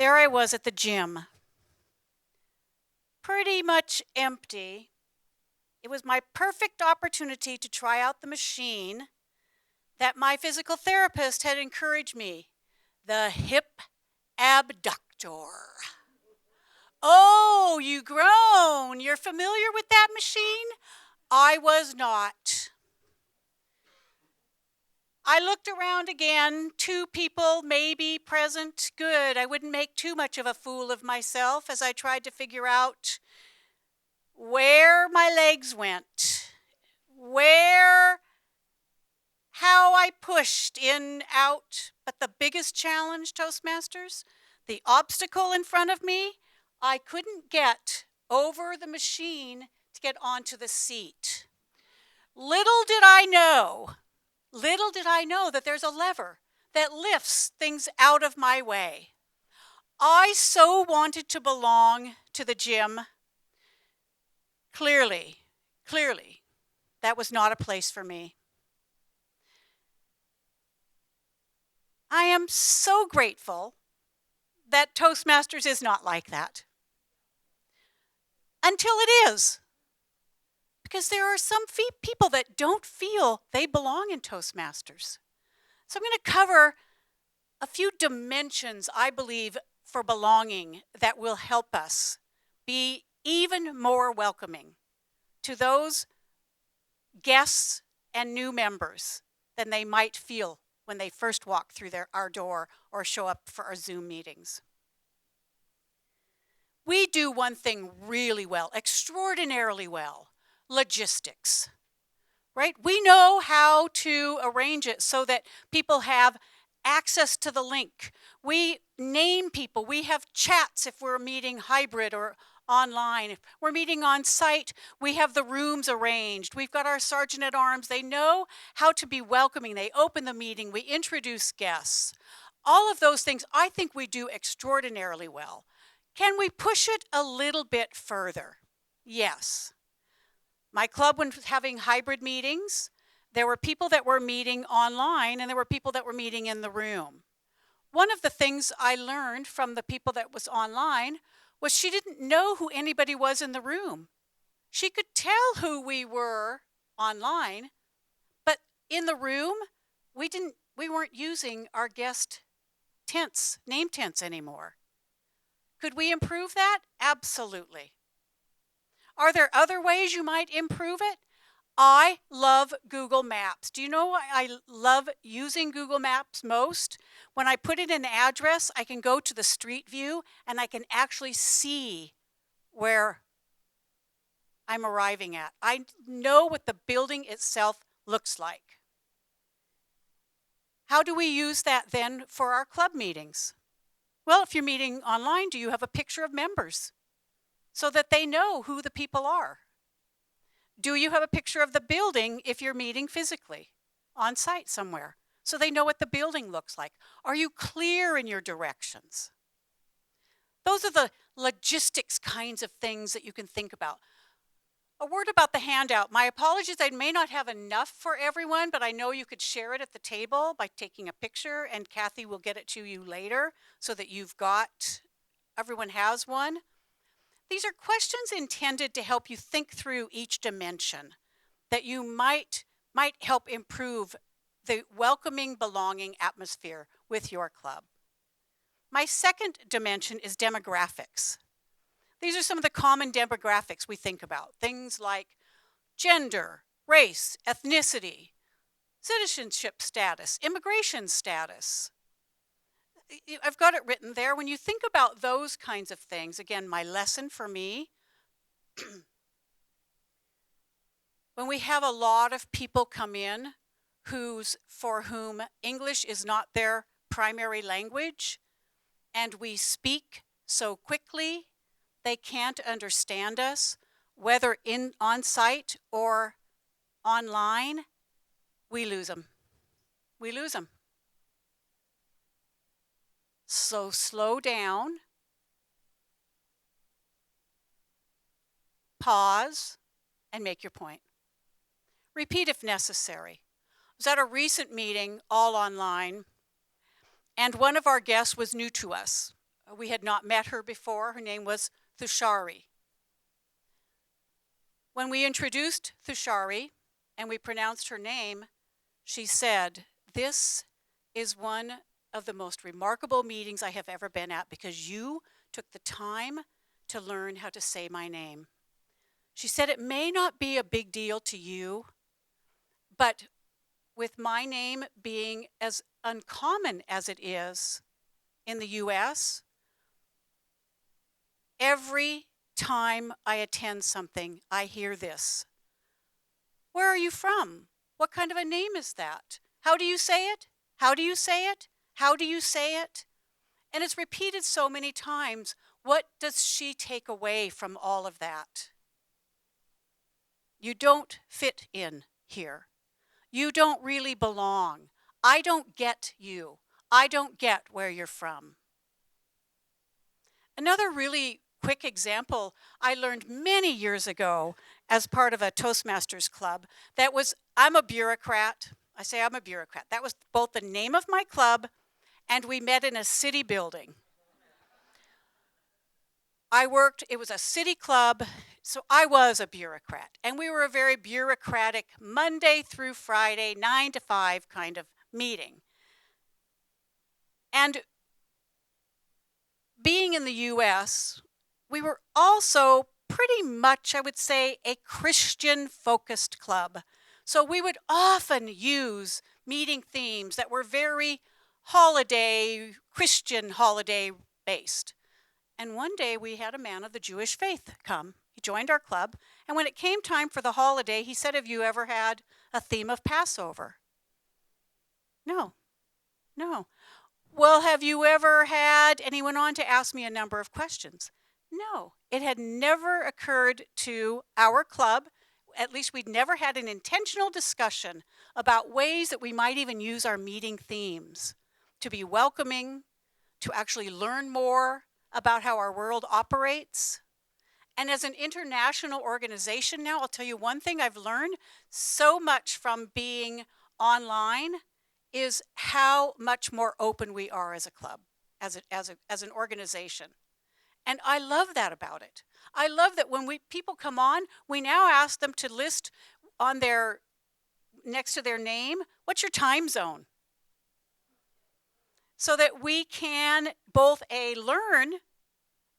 there I was at the gym, pretty much empty. It was my perfect opportunity to try out the machine that my physical therapist had encouraged me, the hip abductor. Oh, you groan. You're familiar with that machine? I was not. I looked around again, 2 people maybe present. Good, I wouldn't make too much of a fool of myself as I tried to figure out where my legs went, how I pushed in, out. But the biggest challenge, Toastmasters, the obstacle in front of me, I couldn't get over the machine to get onto the seat. Little did I know that there's a lever that lifts things out of my way. I so wanted to belong to the gym. Clearly, that was not a place for me. I am so grateful that Toastmasters is not like that. Until it is. Because there are some people that don't feel they belong in Toastmasters. So I'm going to cover a few dimensions, I believe, for belonging that will help us be even more welcoming to those guests and new members than they might feel when they first walk through our door or show up for our Zoom meetings. We do one thing really well, extraordinarily well, logistics, right? We know how to arrange it so that people have access to the link. We name people. We have chats if we're meeting hybrid or online. If we're meeting on site, we have the rooms arranged. We've got our sergeant at arms. They know how to be welcoming. They open the meeting. We introduce guests. All of those things, I think we do extraordinarily well. Can we push it a little bit further? Yes. My club, when having hybrid meetings, there were people that were meeting online and there were people that were meeting in the room. One of the things I learned from the people that was online was she didn't know who anybody was in the room. She could tell who we were online, but in the room, we weren't using our guest tents, name tents anymore. Could we improve that? Absolutely. Are there other ways you might improve it? I love Google Maps. Do you know why I love using Google Maps most? When I put in an address, I can go to the street view and I can actually see where I'm arriving at. I know what the building itself looks like. How do we use that then for our club meetings? Well, if you're meeting online, do you have a picture of members so that they know who the people are? Do you have a picture of the building if you're meeting physically on site somewhere so they know what the building looks like? Are you clear in your directions? Those are the logistics kinds of things that you can think about. A word about the handout. My apologies, I may not have enough for everyone, but I know you could share it at the table by taking a picture, and Kathy will get it to you later so that everyone has one. These are questions intended to help you think through each dimension that you might help improve the welcoming, belonging atmosphere with your club. My second dimension is demographics. These are some of the common demographics we think about. Things like gender, race, ethnicity, citizenship status, immigration status. I've got it written there. When you think about those kinds of things, again, my lesson for me, when we have a lot of people come in for whom English is not their primary language, and we speak so quickly, they can't understand us, whether on site or online, we lose them. We lose them. So slow down, pause, and make your point. Repeat if necessary. I was at a recent meeting, all online, and one of our guests was new to us. We had not met her before. Her name was Thushari. When we introduced Thushari and we pronounced her name, she said, "This is one of the most remarkable meetings I have ever been at because you took the time to learn how to say my name." She said, "It may not be a big deal to you, but with my name being as uncommon as it is in the US, every time I attend something, I hear this. Where are you from? What kind of a name is that? How do you say it? How do you say it? How do you say it?" And it's repeated so many times. What does she take away from all of that? You don't fit in here. You don't really belong. I don't get you. I don't get where you're from. Another really quick example I learned many years ago as part of a Toastmasters club that was, I'm a bureaucrat. I say I'm a bureaucrat. That was both the name of my club and we met in a city building. It was a city club, so I was a bureaucrat. And we were a very bureaucratic Monday through Friday, 9 to 5 kind of meeting. And being in the US, we were also pretty much, I would say, a Christian-focused club. So we would often use meeting themes that were very Christian holiday based. And one day we had a man of the Jewish faith come. He joined our club, and when it came time for the holiday, he said, "Have you ever had a theme of Passover?" No. "Well, have you ever had," and he went on to ask me a number of questions. No, it had never occurred to our club, at least we'd never had an intentional discussion about ways that we might even use our meeting themes to be welcoming, to actually learn more about how our world operates. And as an international organization now, I'll tell you one thing I've learned so much from being online is how much more open we are as a club, as an organization. And I love that about it. I love that when people come on, we now ask them to list on next to their name, what's your time zone? So that we can both learn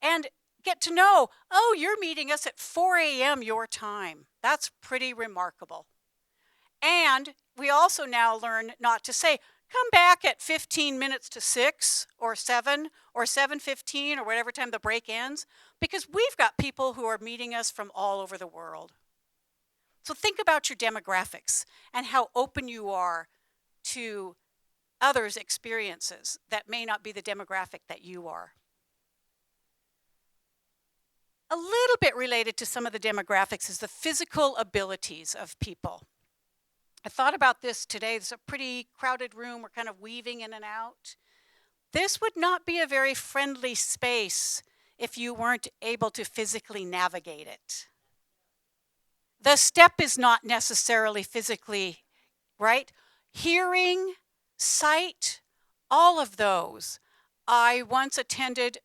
and get to know, oh, you're meeting us at 4 a.m. your time. That's pretty remarkable. And we also now learn not to say, come back at 15 minutes to 6 or 7 or 7:15 or whatever time the break ends, because we've got people who are meeting us from all over the world. So think about your demographics and how open you are to others' experiences that may not be the demographic that you are. A little bit related to some of the demographics is the physical abilities of people. I thought about this today. It's a pretty crowded room. We're kind of weaving in and out. This would not be a very friendly space if you weren't able to physically navigate it. The step is not necessarily physically, right? Hearing, sight, all of those. I once attended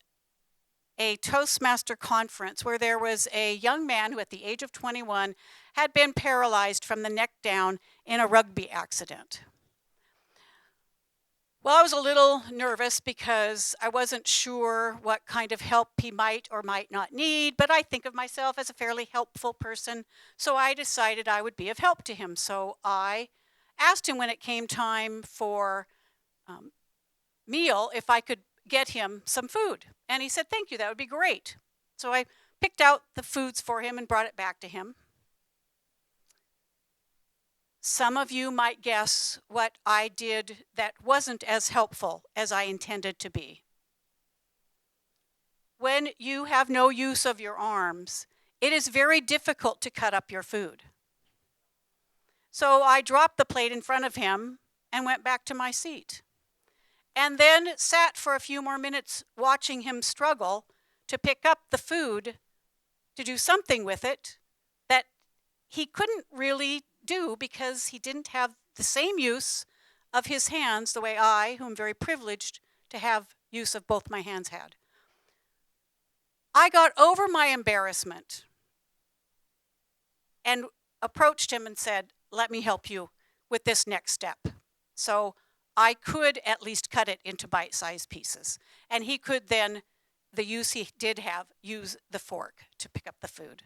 a Toastmaster conference where there was a young man who at the age of 21 had been paralyzed from the neck down in a rugby accident. Well, I was a little nervous because I wasn't sure what kind of help he might or might not need, but I think of myself as a fairly helpful person, so I decided I would be of help to him. So I asked him when it came time for meal if I could get him some food. And he said, "Thank you, that would be great." So I picked out the foods for him and brought it back to him. Some of you might guess what I did that wasn't as helpful as I intended to be. When you have no use of your arms, it is very difficult to cut up your food. So I dropped the plate in front of him and went back to my seat. And then sat for a few more minutes watching him struggle to pick up the food, to do something with it that he couldn't really do because he didn't have the same use of his hands the way I, who am very privileged to have use of both my hands, had. I got over my embarrassment and approached him and said, let me help you with this next step. So I could at least cut it into bite-sized pieces. And he could then, the use he did have, use the fork to pick up the food.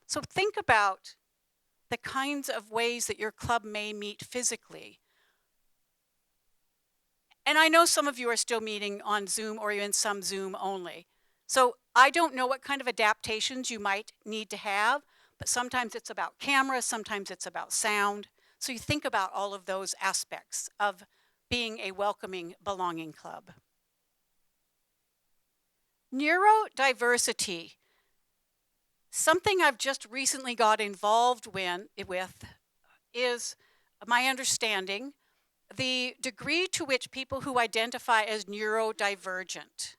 So think about the kinds of ways that your club may meet physically. And I know some of you are still meeting on Zoom or even some Zoom only. So I don't know what kind of adaptations you might need to have, but sometimes it's about camera, sometimes it's about sound. So you think about all of those aspects of being a welcoming, belonging club. Neurodiversity. Something I've just recently got involved with is my understanding the degree to which people who identify as neurodivergent,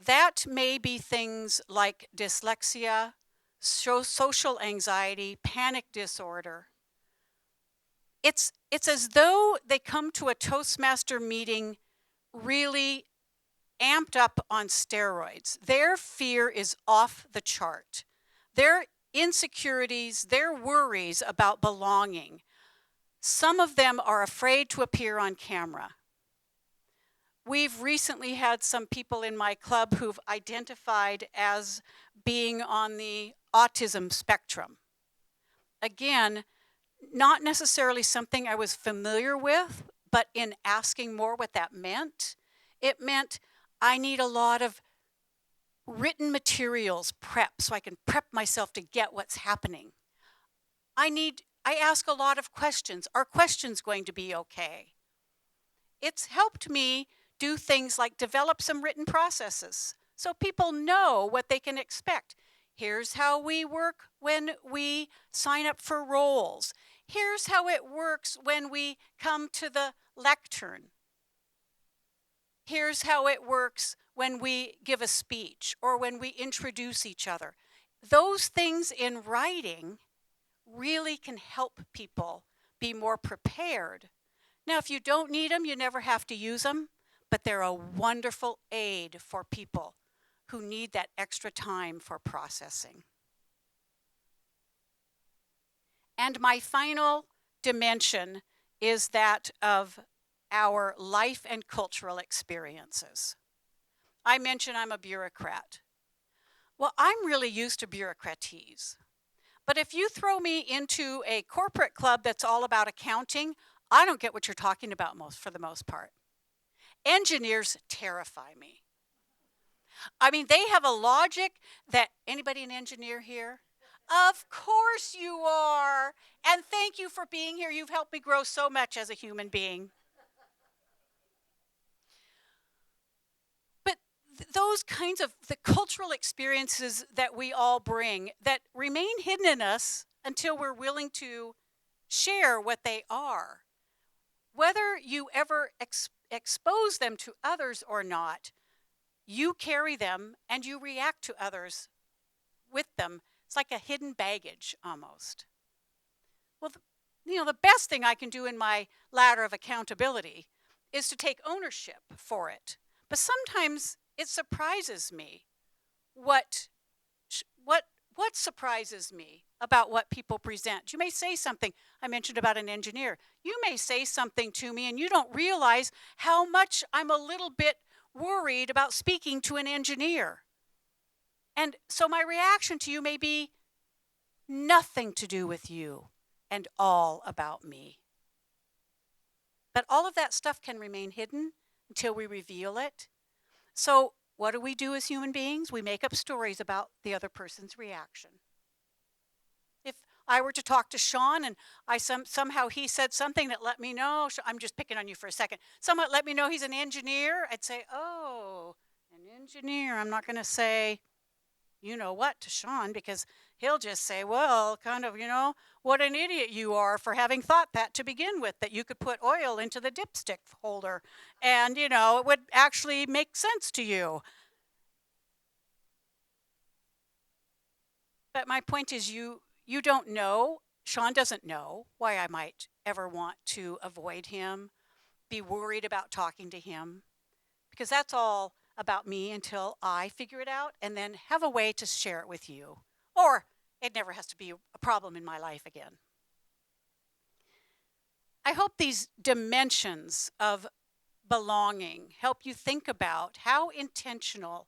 that may be things like dyslexia, social anxiety, panic disorder. It's as though they come to a Toastmaster meeting really amped up on steroids. Their fear is off the chart. Their insecurities, their worries about belonging, some of them are afraid to appear on camera. We've recently had some people in my club who've identified as being on the autism spectrum. Again, not necessarily something I was familiar with, but in asking more what that meant, it meant I need a lot of written materials prep so I can prep myself to get what's happening. I ask a lot of questions. Are questions going to be okay? It's helped me do things like develop some written processes so people know what they can expect. Here's how we work when we sign up for roles. Here's how it works when we come to the lectern. Here's how it works when we give a speech or when we introduce each other. Those things in writing really can help people be more prepared. Now, if you don't need them, you never have to use them, but they're a wonderful aid for people who need that extra time for processing. And my final dimension is that of our life and cultural experiences. I mentioned I'm a bureaucrat. Well, I'm really used to bureaucratese. But if you throw me into a corporate club that's all about accounting, I don't get what you're talking about for the most part. Engineers terrify me. I mean, they have a logic that, anybody an engineer here? Of course you are. And thank you for being here. You've helped me grow so much as a human being. But those kinds of the cultural experiences that we all bring that remain hidden in us until we're willing to share what they are. Whether you ever expose them to others or not, you carry them and you react to others with them. It's like a hidden baggage almost. Well, the best thing I can do in my ladder of accountability is to take ownership for it. But sometimes it surprises me what surprises me about what people present. You may say something, I mentioned about an engineer. You may say something to me and you don't realize how much I'm a little bit worried about speaking to an engineer. And so my reaction to you may be nothing to do with you and all about me. But all of that stuff can remain hidden until we reveal it. So what do we do as human beings? We make up stories about the other person's reaction. If I were to talk to Sean and somehow he said something that let me know, I'm just picking on you for a second, someone let me know he's an engineer, I'd say, oh, an engineer. I'm not going to say, you know what, to Sean, because he'll just say, well, kind of, what an idiot you are for having thought that to begin with, that you could put oil into the dipstick holder and, it would actually make sense to you. But my point is you don't know, Sean doesn't know why I might ever want to avoid him, be worried about talking to him, because that's all about me until I figure it out and then have a way to share it with you. Or it never has to be a problem in my life again. I hope these dimensions of belonging help you think about how intentional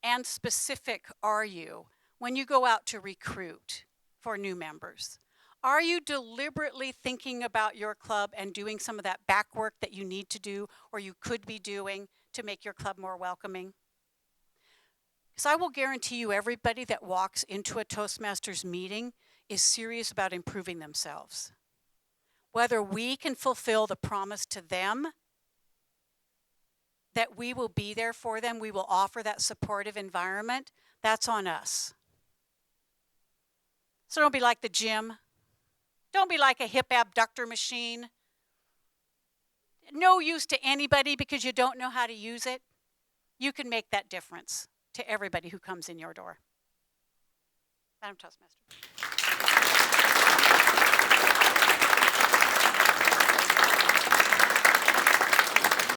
and specific are you when you go out to recruit for new members. Are you deliberately thinking about your club and doing some of that back work that you need to do or you could be doing to make your club more welcoming? Because I will guarantee you everybody that walks into a Toastmasters meeting is serious about improving themselves. Whether we can fulfill the promise to them that we will be there for them, we will offer that supportive environment, that's on us. So don't be like the gym. Don't be like a hip abductor machine. No use to anybody because you don't know how to use it. You can make that difference to everybody who comes in your door. Madam Toastmaster.